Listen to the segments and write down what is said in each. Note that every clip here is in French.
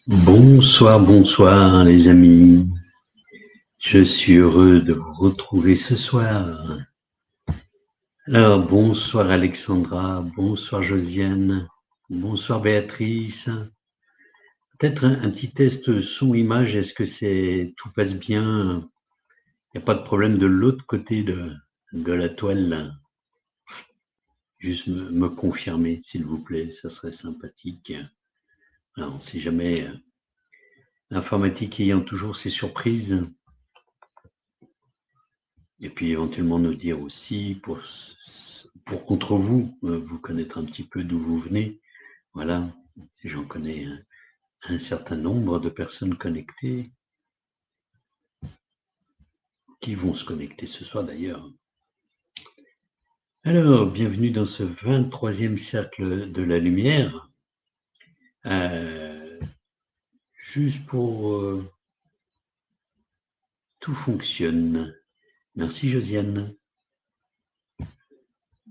Bonsoir, bonsoir les amis. Je suis heureux de vous retrouver ce soir. Alors, bonsoir Alexandra, bonsoir Josiane, bonsoir Béatrice. Peut-être un petit test son-image, est-ce que tout passe bien? Il n'y a pas de problème de l'autre côté de la toile là. Juste me confirmer, s'il vous plaît, ça serait sympathique. Alors, on ne sait jamais, l'informatique ayant toujours ses surprises. Et puis éventuellement nous dire aussi, pour entre vous, vous connaître un petit peu d'où vous venez. Voilà, si j'en connais un certain nombre de personnes connectées, qui vont se connecter ce soir d'ailleurs. Alors, bienvenue dans ce 23e cercle de la lumière. Juste pour tout fonctionne. Merci Josiane.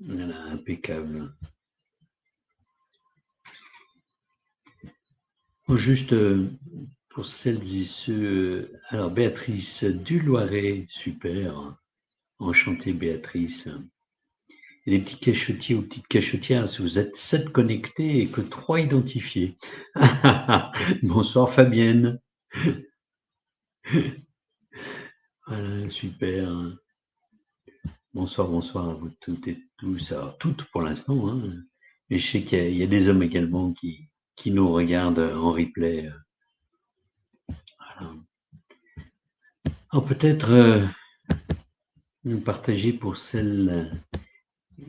Voilà, impeccable. Juste pour celles et ceux. Alors, Béatrice du Loiret, super. Enchantée, Béatrice. Et les petits cachetiers ou petites cachetières, si vous êtes 7 connectés et que 3 identifiés. Bonsoir, Fabienne. Voilà, super. Bonsoir, bonsoir à vous toutes et tous. Alors, toutes pour l'instant, hein. Mais je sais qu'il y a des hommes également qui nous regardent en replay. Voilà. Alors, peut-être nous partager pour celles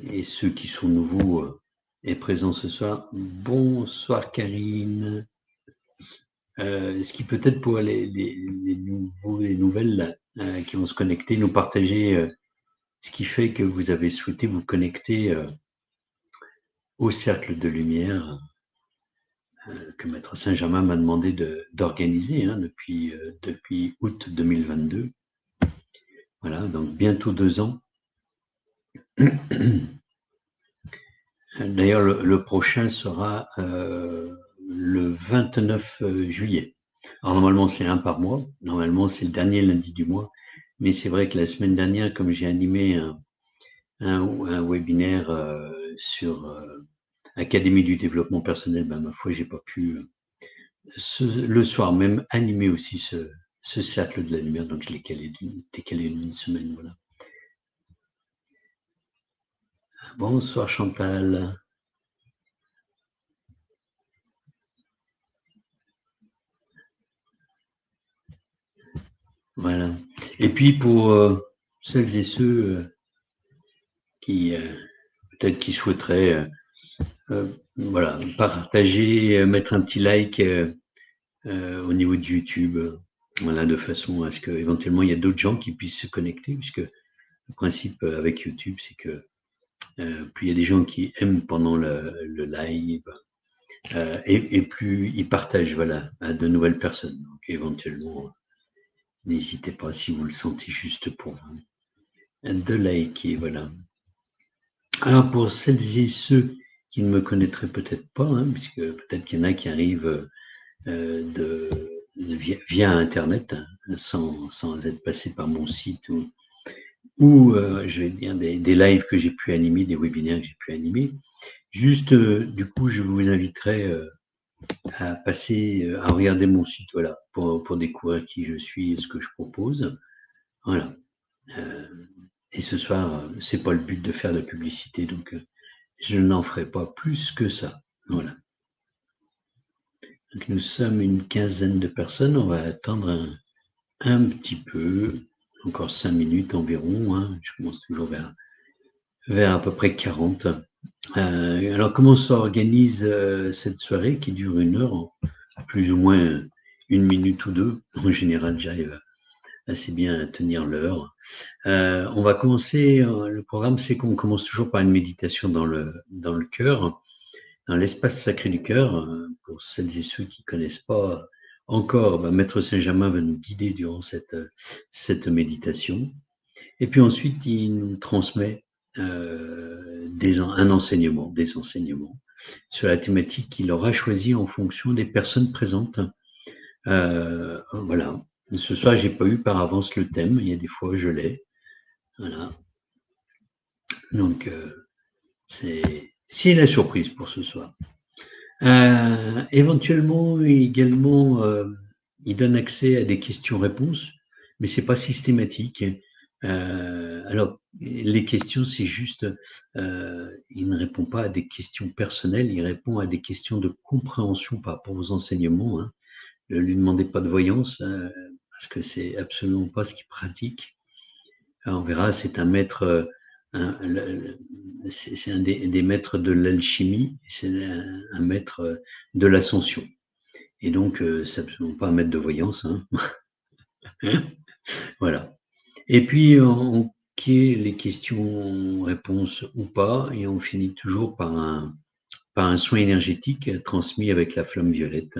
et ceux qui sont nouveaux et présents ce soir. Bonsoir, Karine. Ce qui peut-être pour les nouveaux et nouvelles qui vont se connecter, nous partager ce qui fait que vous avez souhaité vous connecter au cercle de lumière que Maître Saint-Germain m'a demandé d'organiser depuis août 2022. Voilà, donc bientôt 2 ans. D'ailleurs, le prochain sera le 29 juillet. Alors normalement, c'est un par mois. Normalement, c'est le dernier lundi du mois. Mais c'est vrai que la semaine dernière, comme j'ai animé un webinaire sur Académie du développement personnel, ben, ma foi, j'ai pas pu le soir même animer aussi ce cercle de la lumière. Donc, je l'ai décalé d'une semaine. Voilà. Bonsoir Chantal. Voilà. Et puis pour celles et ceux qui peut-être qui souhaiteraient voilà, partager, mettre un petit like au niveau de YouTube, voilà, de façon à ce qu'éventuellement il y a d'autres gens qui puissent se connecter, puisque le principe avec YouTube, c'est que plus il y a des gens qui aiment pendant le live, et plus ils partagent, voilà, à de nouvelles personnes. Donc éventuellement, n'hésitez pas, si vous le sentez juste pour vous, de liker, voilà. Alors pour celles et ceux qui ne me connaîtraient peut-être pas, hein, puisque peut-être qu'il y en a qui arrivent via Internet, hein, sans être passé par mon site ou je vais dire des lives que j'ai pu animer, des webinaires que j'ai pu animer. Juste, du coup, je vous inviterai à passer, à regarder mon site, voilà, pour découvrir qui je suis et ce que je propose. Voilà. Et ce soir, c'est pas le but de faire de la publicité, donc je n'en ferai pas plus que ça. Voilà. Donc nous sommes une quinzaine de personnes. On va attendre un petit peu, encore 5 minutes environ. Hein. Je commence toujours vers à peu près 40. Alors comment s'organise cette soirée qui dure 1 heure, plus ou moins 1 minute ou 2. En général, j'arrive assez bien à tenir l'heure. On va commencer, le programme c'est qu'on commence toujours par une méditation dans le cœur, dans l'espace sacré du cœur. Pour celles et ceux qui ne connaissent pas encore, Maître Saint-Germain va nous guider durant cette méditation. Et puis ensuite, il nous transmet des enseignements sur la thématique qu'il aura choisie en fonction des personnes présentes Voilà. Ce soir, j'ai pas eu par avance le thème. Il y a des fois, je l'ai. Voilà. Donc, c'est la surprise pour ce soir. Éventuellement, également, il donne accès à des questions-réponses, mais c'est pas systématique. Alors, les questions, c'est juste, il ne répond pas à des questions personnelles, il répond à des questions de compréhension par rapport aux enseignements. Hein. Ne lui demandez pas de voyance, parce que c'est absolument pas ce qu'il pratique. Alors, on verra, c'est un maître, c'est un des maîtres de l'alchimie, c'est un maître de l'ascension. Et donc, c'est absolument pas un maître de voyance. Hein. Voilà. Et puis, on qui est les questions-réponses ou pas, et on finit toujours par un soin énergétique transmis avec la flamme violette.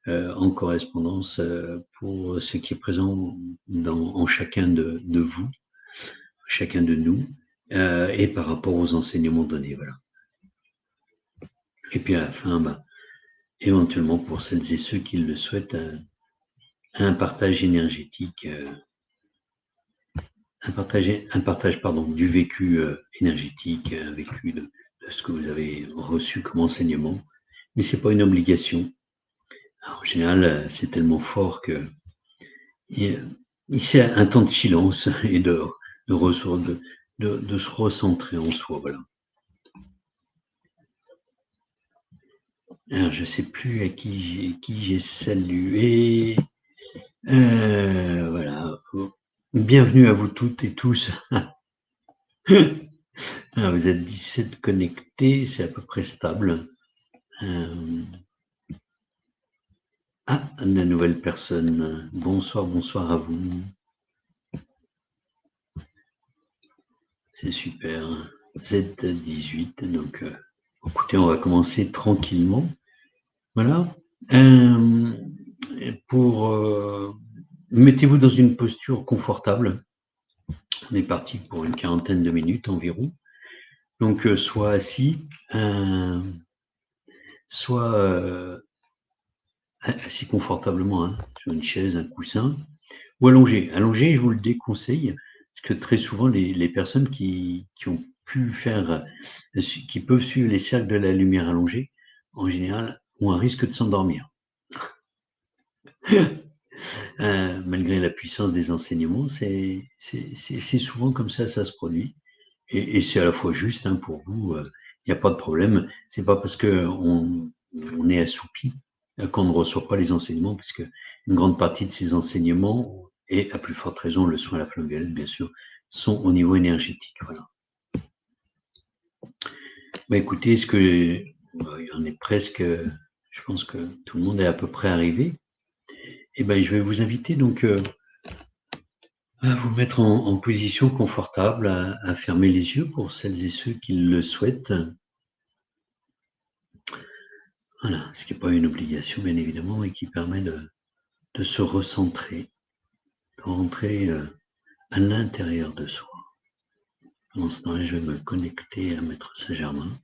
En correspondance pour ce qui est présent en chacun de vous, chacun de nous, et par rapport aux enseignements donnés. Voilà. Et puis à la fin, éventuellement pour celles et ceux qui le souhaitent, un partage énergétique, un partage du vécu énergétique, un vécu de ce que vous avez reçu comme enseignement. Mais c'est pas une obligation. Alors, en général, c'est tellement fort que c'est un temps de silence et de se recentrer en soi. Voilà. Alors, je ne sais plus à qui j'ai salué. Voilà. Bienvenue à vous toutes et tous. Alors, vous êtes 17 connectés, c'est à peu près stable. De nouvelles personnes. Bonsoir à vous. C'est super. Vous êtes 18, donc écoutez, on va commencer tranquillement. Voilà. Mettez-vous dans une posture confortable. On est parti pour une quarantaine de minutes environ. Donc, soit assis, soit assis confortablement, hein, sur une chaise, un coussin, ou allongé. Allongé, je vous le déconseille, parce que très souvent, les personnes qui ont pu faire, qui peuvent suivre les cercles de la lumière allongée, en général, ont un risque de s'endormir. Malgré la puissance des enseignements, c'est souvent comme ça se produit. Et c'est à la fois juste hein, pour vous, il n'y a pas de problème. C'est pas parce qu'on est assoupi qu'on ne reçoit pas les enseignements, puisque une grande partie de ces enseignements, et à plus forte raison le soin à la flamme violette, bien sûr, sont au niveau énergétique. Voilà. Écoutez, il y en est presque, je pense que tout le monde est à peu près arrivé. Et je vais vous inviter donc à vous mettre en position confortable, à fermer les yeux pour celles et ceux qui le souhaitent. Voilà, ce qui n'est pas une obligation, bien évidemment, et qui permet de se recentrer, de rentrer à l'intérieur de soi. Pendant ce temps-là, je vais me connecter à Maître Saint-Germain.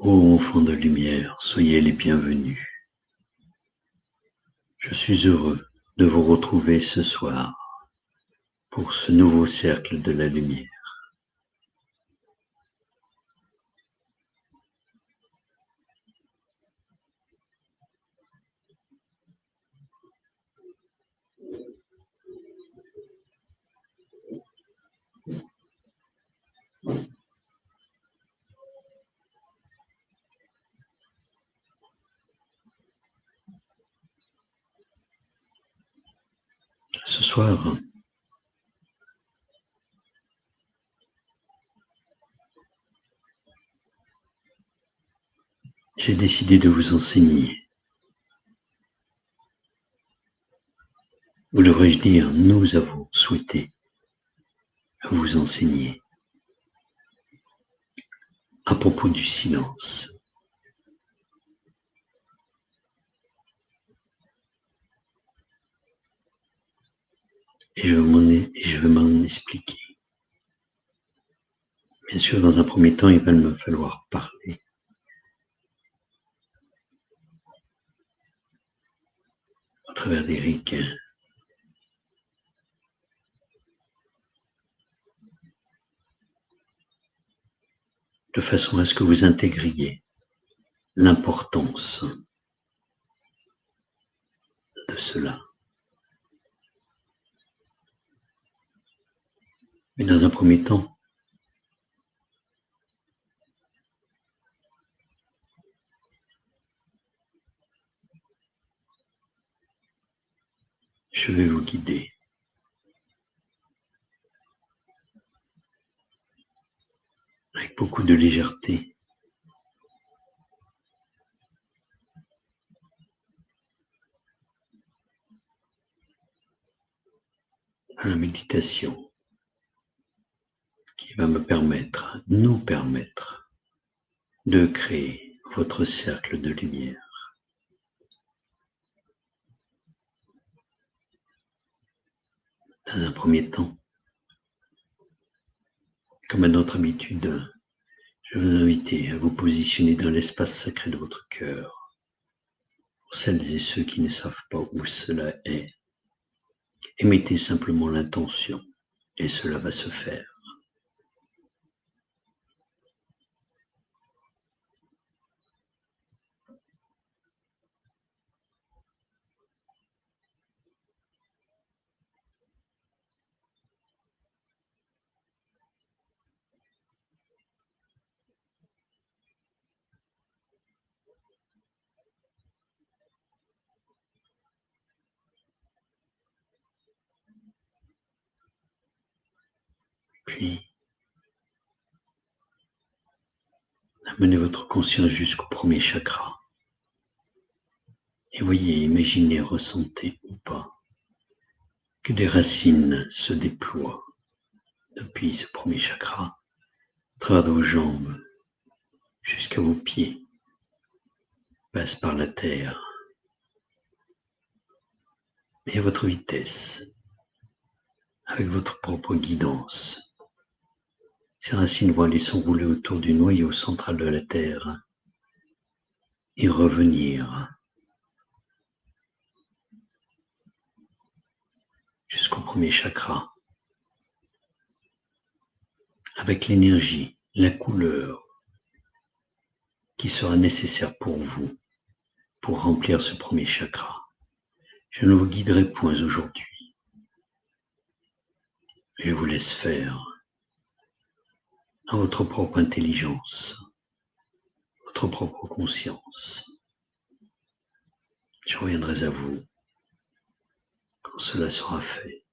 Ô enfants de lumière, soyez les bienvenus. Je suis heureux de vous retrouver ce soir pour ce nouveau cercle de la lumière. Ce soir, j'ai décidé de vous enseigner. Ou devrais-je dire, nous avons souhaité vous enseigner à propos du silence. Et je vais m'en expliquer. Bien sûr, dans un premier temps, il va me falloir parler. À travers des ricains. De façon à ce que vous intégriez l'importance de cela. Mais dans un premier temps, je vais vous guider. Avec beaucoup de légèreté. À la méditation qui va me permettre, nous permettre de créer votre cercle de lumière. Dans un premier temps, comme à notre habitude, je vais vous inviter à vous positionner dans l'espace sacré de votre cœur. Pour celles et ceux qui ne savent pas où cela est, émettez simplement l'intention et cela va se faire. Puis, amenez votre conscience jusqu'au premier chakra. Et voyez, imaginez, ressentez ou pas que des racines se déploient depuis ce premier chakra, à travers vos jambes, jusqu'à vos pieds, passent par la terre. Et à votre vitesse, avec votre propre guidance, ces racines vont aller s'enrouler autour du noyau central de la terre et revenir jusqu'au premier chakra, avec l'énergie, la couleur qui sera nécessaire pour vous pour remplir ce premier chakra. Je ne vous guiderai point aujourd'hui. Je vous laisse faire à votre propre intelligence, votre propre conscience. Je reviendrai à vous quand cela sera fait.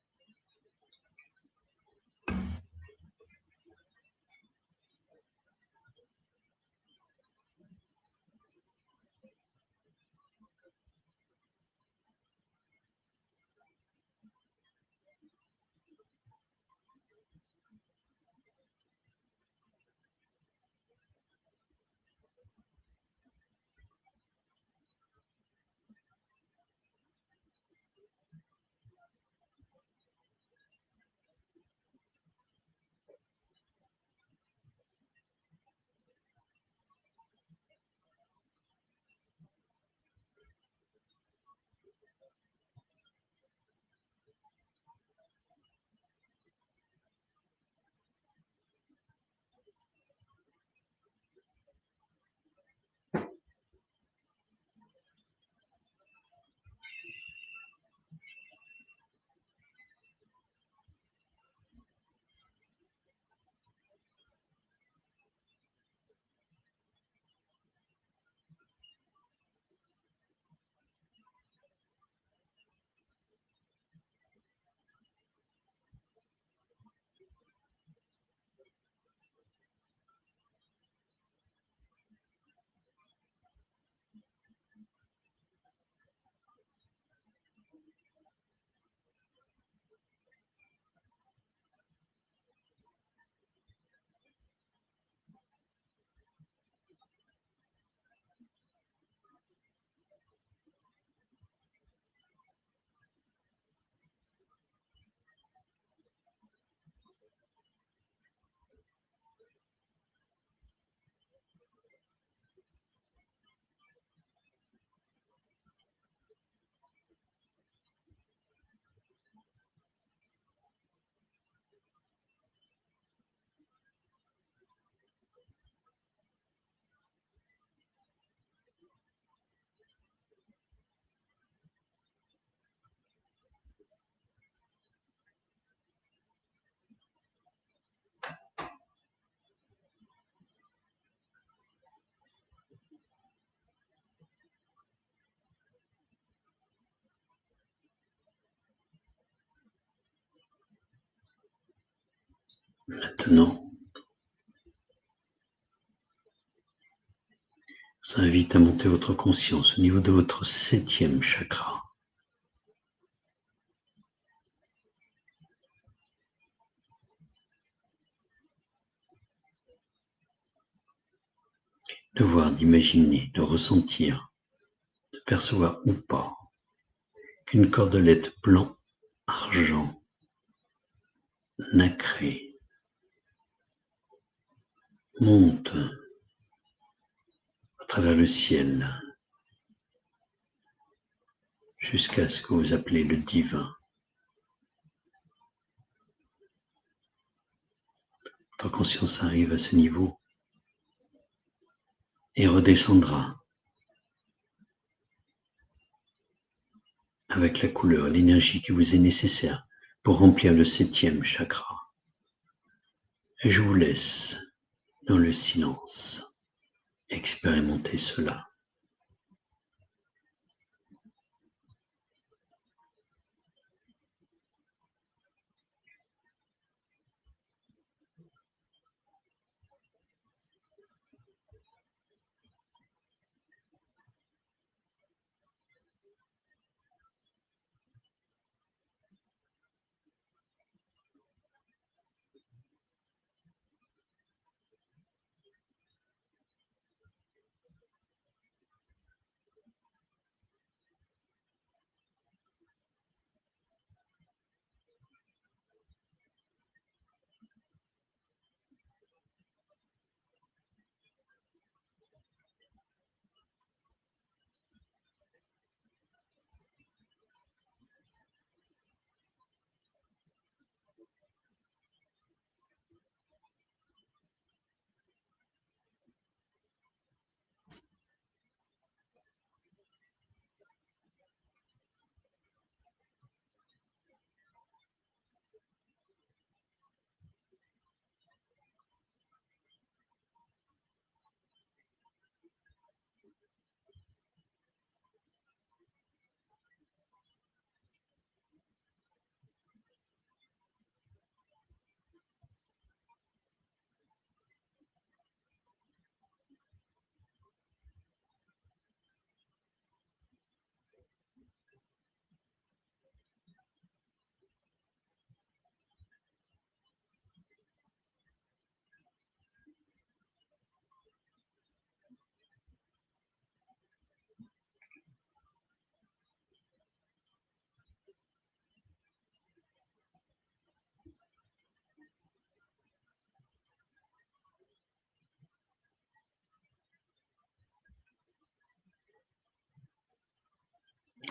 Maintenant, je vous invite à monter votre conscience au niveau de votre 7e chakra. De voir, d'imaginer, de ressentir, de percevoir ou pas qu'une cordelette blanc, argent, nacrée monte à travers le ciel jusqu'à ce que vous appelez le divin. Votre conscience arrive à ce niveau et redescendra avec la couleur, l'énergie qui vous est nécessaire pour remplir le 7e chakra. Et je vous laisse dans le silence expérimenter cela.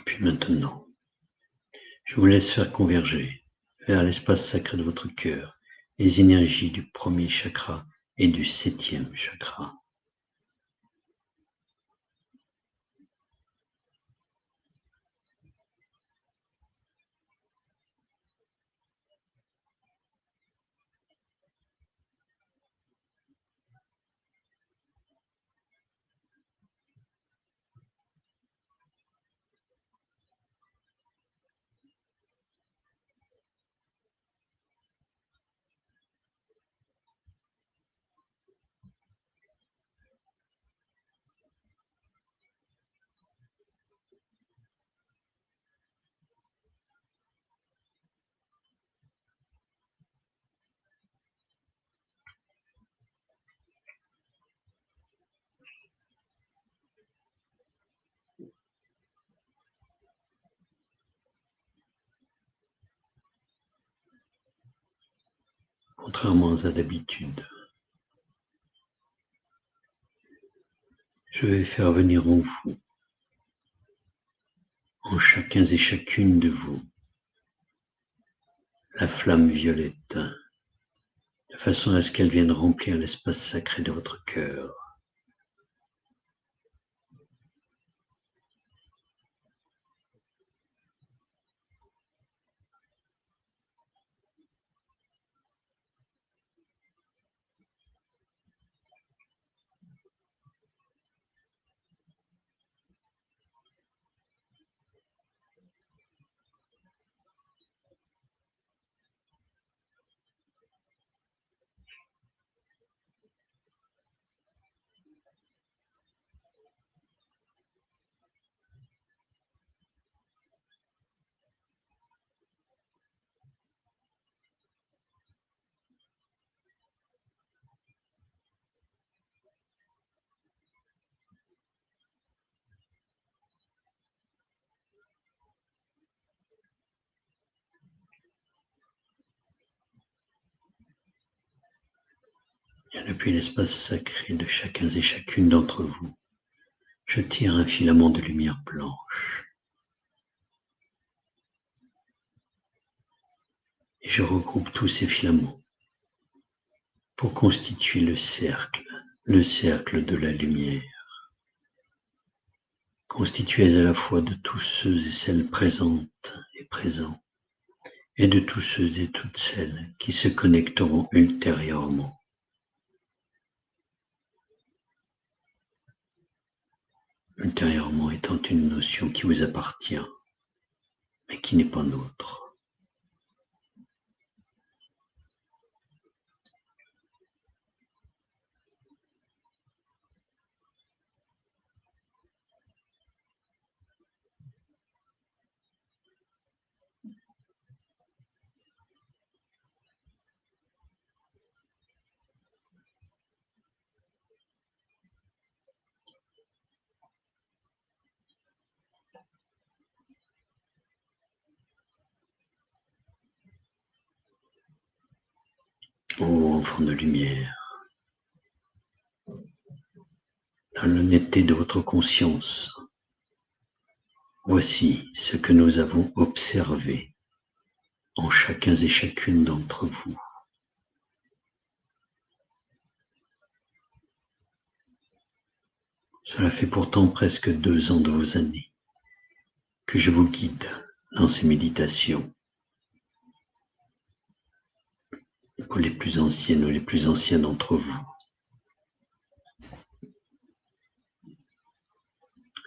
Puis maintenant, je vous laisse faire converger vers l'espace sacré de votre cœur les énergies du 1er chakra et du 7e chakra. Contrairement à d'habitude, je vais faire venir en vous, en chacun et chacune de vous, la flamme violette, de façon à ce qu'elle vienne remplir l'espace sacré de votre cœur. Et depuis l'espace sacré de chacun et chacune d'entre vous, je tire un filament de lumière blanche. Et je regroupe tous ces filaments pour constituer le cercle de la lumière, constitué à la fois de tous ceux et celles présentes et présents, et de tous ceux et toutes celles qui se connecteront ultérieurement. Ultérieurement étant une notion qui vous appartient, mais qui n'est pas nôtre. Ô enfant de lumière, dans l'honnêteté de votre conscience, voici ce que nous avons observé en chacun et chacune d'entre vous. Cela fait pourtant presque 2 ans de vos années que je vous guide dans ces méditations. Pour les plus anciennes ou les plus anciens d'entre vous.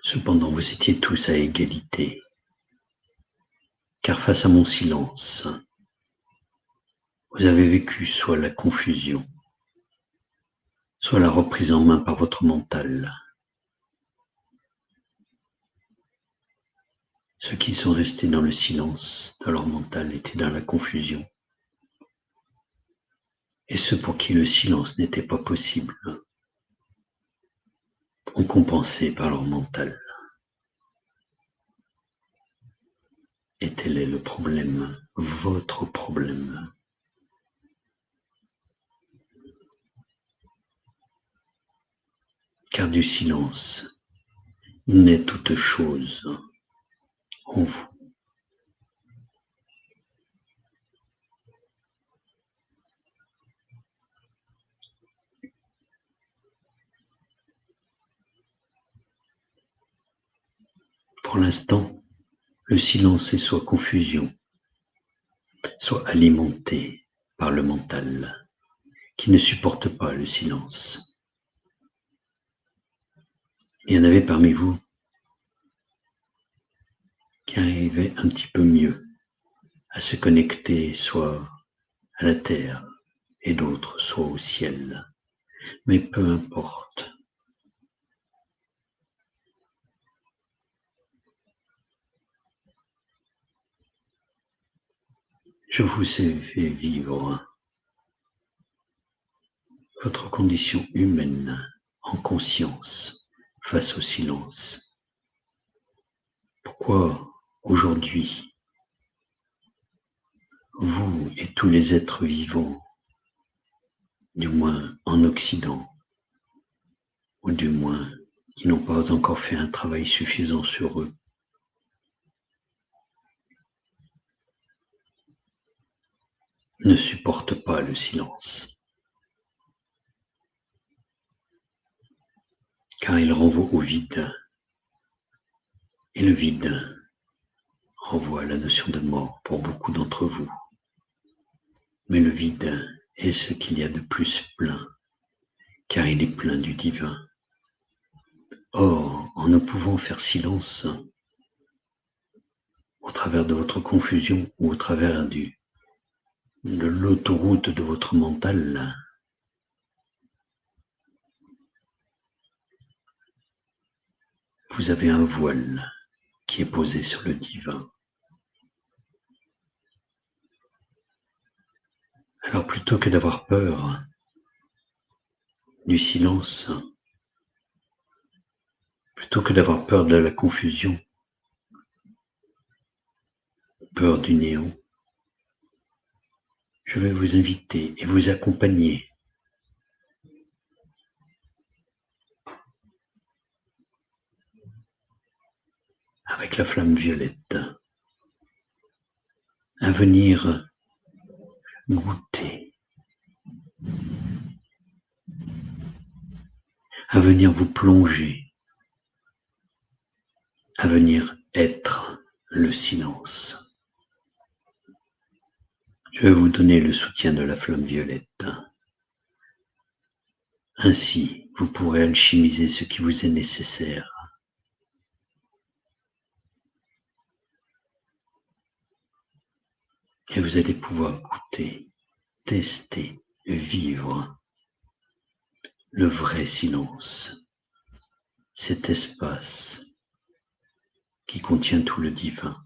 Cependant, vous étiez tous à égalité, car face à mon silence, vous avez vécu soit la confusion, soit la reprise en main par votre mental. Ceux qui sont restés dans le silence de leur mental étaient dans la confusion, et ceux pour qui le silence n'était pas possible ont compensé par leur mental. Et tel est le problème, votre problème. Car du silence naît toute chose en vous. Pour l'instant, le silence est soit confusion, soit alimenté par le mental, qui ne supporte pas le silence. Il y en avait parmi vous qui arrivaient un petit peu mieux à se connecter soit à la terre et d'autres soit au ciel. Mais peu importe. Je vous ai fait vivre votre condition humaine en conscience face au silence. Pourquoi aujourd'hui, vous et tous les êtres vivants, du moins en Occident, ou du moins qui n'ont pas encore fait un travail suffisant sur eux, ne supportent pas le silence, car il renvoie au vide, et le vide renvoie à la notion de mort pour beaucoup d'entre vous. Mais le vide est ce qu'il y a de plus plein, car il est plein du divin. Or, en ne pouvant faire silence, au travers de votre confusion ou au travers de l'autoroute de votre mental, vous avez un voile qui est posé sur le divin. Alors plutôt que d'avoir peur du silence, plutôt que d'avoir peur de la confusion, peur du néant, je vais vous inviter et vous accompagner avec la flamme violette, à venir goûter, à venir vous plonger, à venir être le silence. Je vais vous donner le soutien de la flamme violette. Ainsi, vous pourrez alchimiser ce qui vous est nécessaire. Et vous allez pouvoir goûter, tester, vivre le vrai silence, cet espace qui contient tout le divin.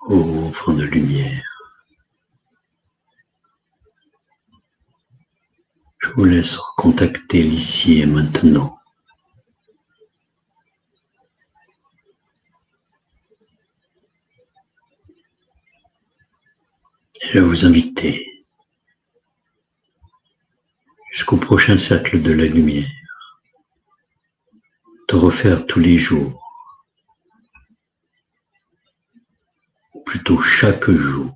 Ô enfant de lumière, je vous laisse contacter l'ici et maintenant. Je vais vous inviter jusqu'au prochain cercle de la lumière, de refaire tous les jours, ou plutôt chaque jour,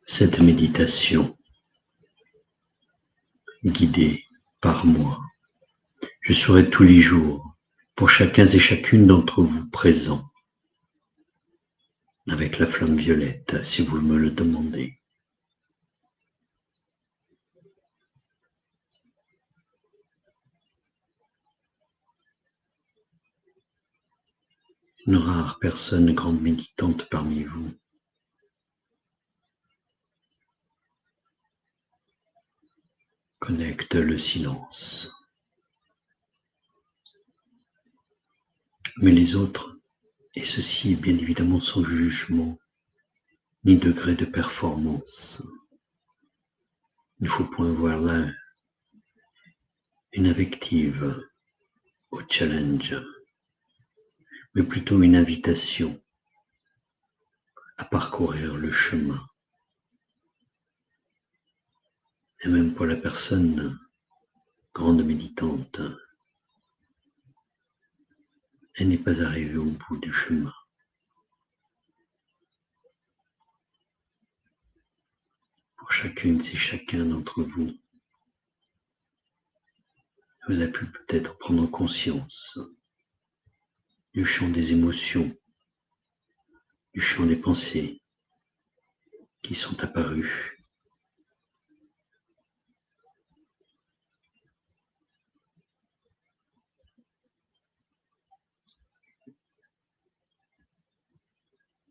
cette méditation guidée par moi. Je serai tous les jours pour chacun et chacune d'entre vous présent, avec la flamme violette, si vous me le demandez. Une rare personne grande méditante parmi vous connecte le silence. Mais les autres, et ceci est bien évidemment sans jugement, ni degré de performance. Il ne faut point voir là une invective au challenge, mais plutôt une invitation à parcourir le chemin. Et même pour la personne grande méditante, elle n'est pas arrivée au bout du chemin. Pour chacune et chacun d'entre vous, vous avez pu peut-être prendre conscience du champ des émotions, du champ des pensées qui sont apparues.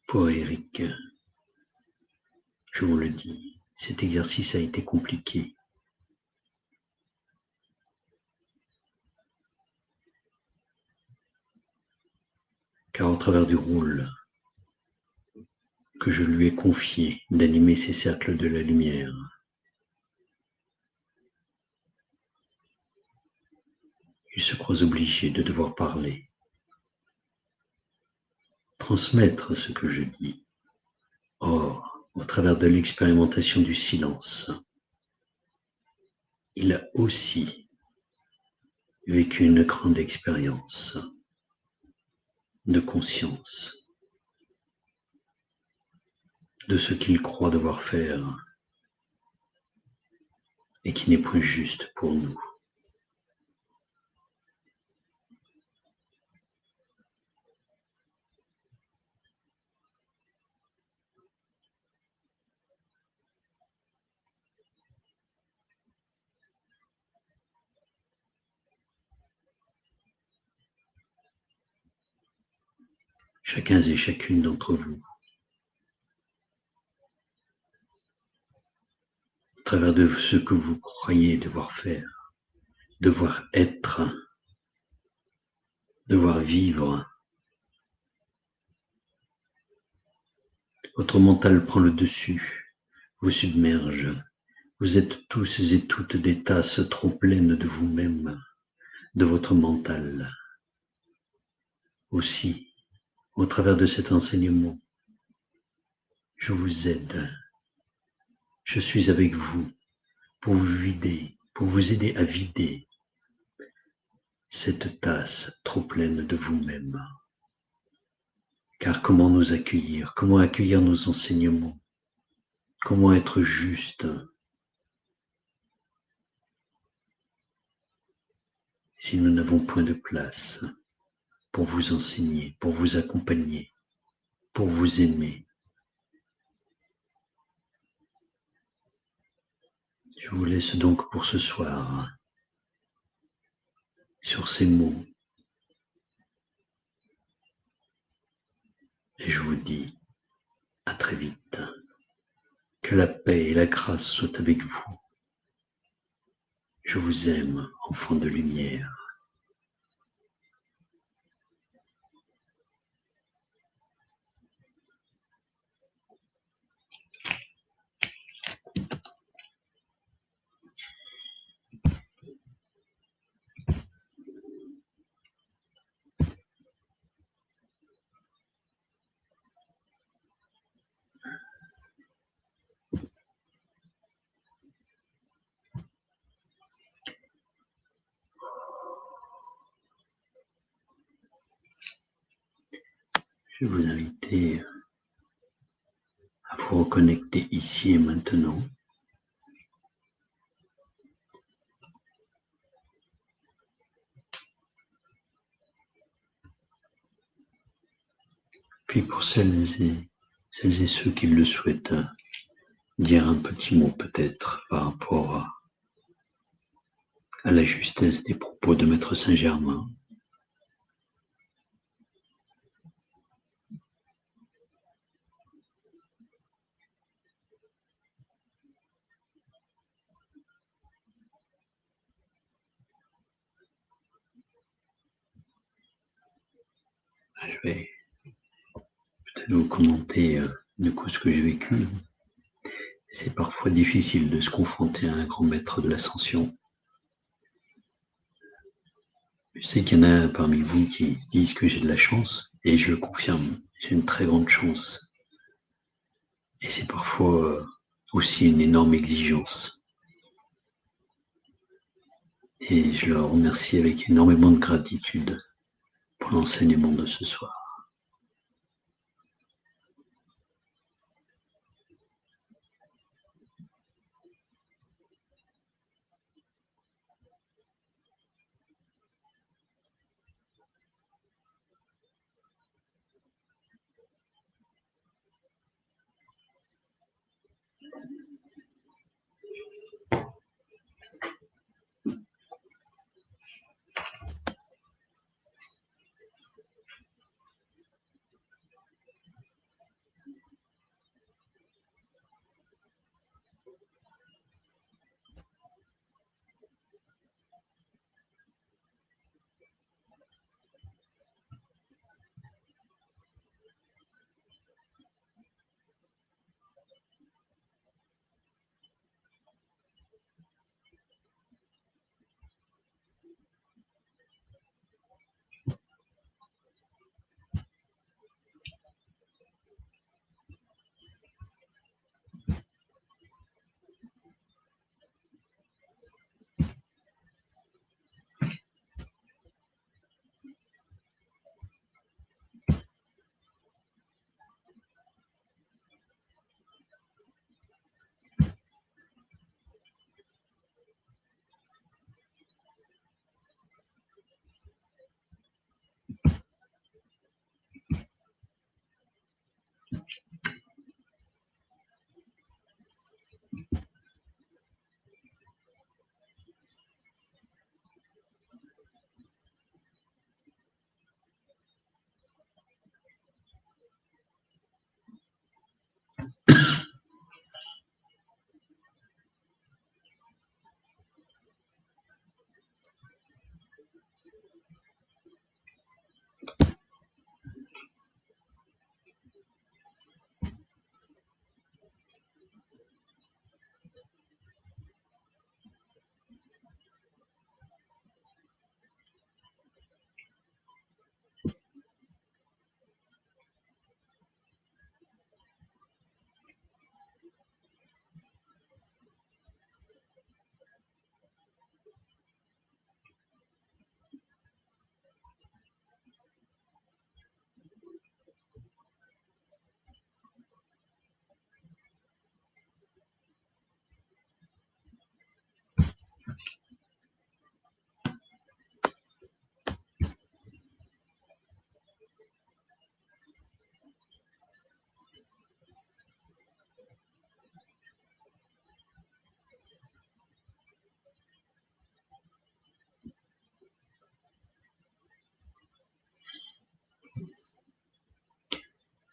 Pour Eric, je vous le dis, cet exercice a été compliqué. Car au travers du rôle que je lui ai confié d'animer ces cercles de la lumière, il se croit obligé de devoir parler, transmettre ce que je dis. Or, au travers de l'expérimentation du silence, il a aussi vécu une grande expérience de conscience de ce qu'il croit devoir faire et qui n'est point juste pour nous. Chacun et chacune d'entre vous, au travers de ce que vous croyez devoir faire, devoir être, devoir vivre, votre mental prend le dessus, vous submerge. Vous êtes tous et toutes des tasses trop pleines de vous-même, de votre mental. Aussi, au travers de cet enseignement, je vous aide. Je suis avec vous pour vous vider, pour vous aider à vider cette tasse trop pleine de vous-même. Car comment nous accueillir? Comment accueillir nos enseignements? Comment être juste si nous n'avons point de place pour vous enseigner, pour vous accompagner, pour vous aimer? Je vous laisse donc pour ce soir sur ces mots. Et je vous dis à très vite. Que la paix et la grâce soient avec vous. Je vous aime, enfant de lumière. je vais vous inviter à vous reconnecter ici et maintenant. Puis pour celles et ceux qui le souhaitent, dire un petit mot peut-être par rapport à la justesse des propos de Maître Saint-Germain. Je vais peut-être vous commenter du coup ce que j'ai vécu. C'est parfois difficile de se confronter à un grand maître de l'ascension. Je sais qu'il y en a parmi vous qui se disent que j'ai de la chance, et je le confirme, j'ai une très grande chance. Et c'est parfois aussi une énorme exigence. Et je le remercie avec énormément de gratitude pour l'enseignement de ce soir.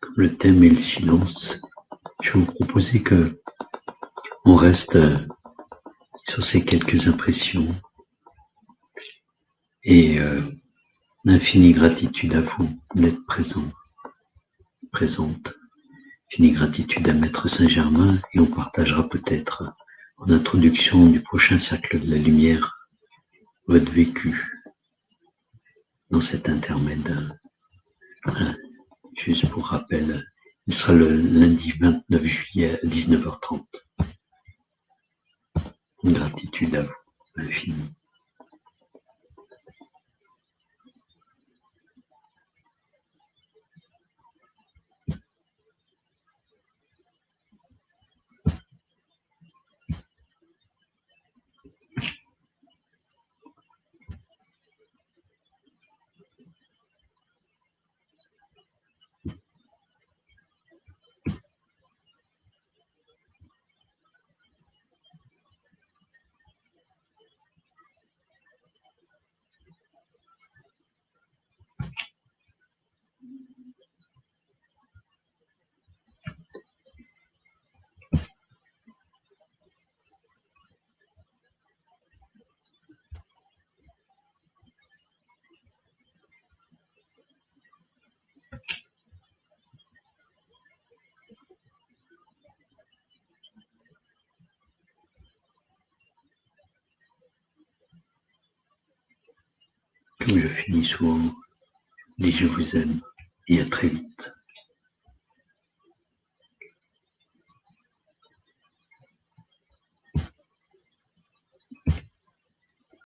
Comme le thème est le silence, je vais vous proposer que on reste sur ces quelques impressions et infinie gratitude à vous d'être présent, présente. Infinie gratitude à Maître Saint-Germain, et on partagera peut-être en introduction du prochain cercle de la lumière votre vécu dans cet intermède. Voilà. Juste pour rappel, il sera le lundi 29 juillet à 19h30. Une gratitude à vous, infinie. Comme je finis souvent, je dis je vous aime et à très vite.